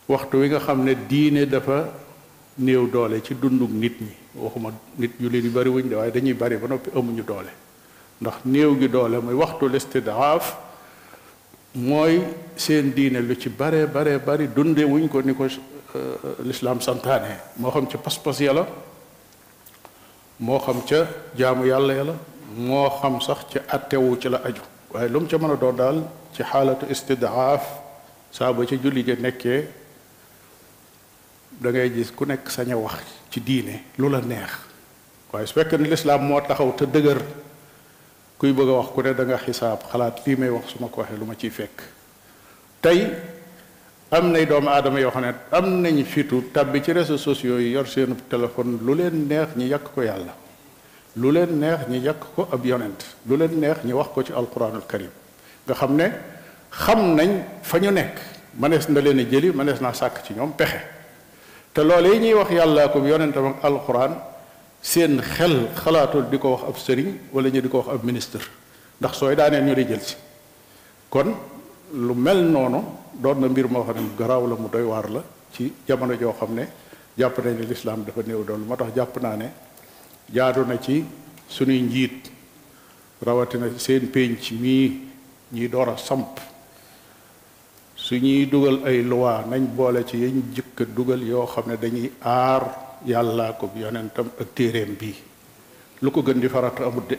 waxtu wi nga xam ne diine dafa néew doole ci dundug nit ñi waxuma nit yu leen yu bari wuñ de waaye dañuy bari ba noppi amuñu doole ndax néew gi doole muy waxtu listidaaf mooy seen diine lu ci bare bari dunde wuñ ko ni ko lislaam santaane moo xam ca pas-pas yàlla moo xam ca jaamu yàlla yàlla moo xam sax ca attewu ci la aju waaye lu mu ca mën a doon daal ci xaalatu istidaaf saa ba ca julli ja nekkee da ngay gis ku nekk sañ a wax ci diine lu la neex waaye su fekkee ne lislaam moo taxaw te dëgër kuy bëgg a wax ku ne da nga xisaab xalaat lii may wax su ma ko waxee lu ma ciy fekk tey am nay doomu aadama yoo xam ne am nañ fitu tabbi ci réseaux sociaux yi yor seen téléphone lu leen neex ñi yàq ko yàlla lu leen neex ñi yàq ko ab yonent lu leen neex ñi wax ko ci alquranul karim nga xam ne xam nañ fa ñu nekk mënees na leen a jëli mënees naa sàkk ci ñoom pexe te loolu yi ñuy wax yàlla ko yonentam ak alquran seen xel xalaatul di ko wax ab sëriñ wala ñu di ko wax ab ministre ndax sooy daaneel ñu di jël si kon lu mel noonu doon na mbir moo xam ne mu garaaw la mu doy waar la ci jamono joo xam ne jàpp nañ ne lislaam dafa néew doole moo tax jàpp naa ne jaadu na ci suñuy njiit rawatina seen pénc mii ñuy door a samp su ñuy dugal ay loi nañ boole ci yañ jëkk a dugal yoo xam ne dañuy aar yàllaa ko yonentam ak téeréem bii lu ko gën di farata amut de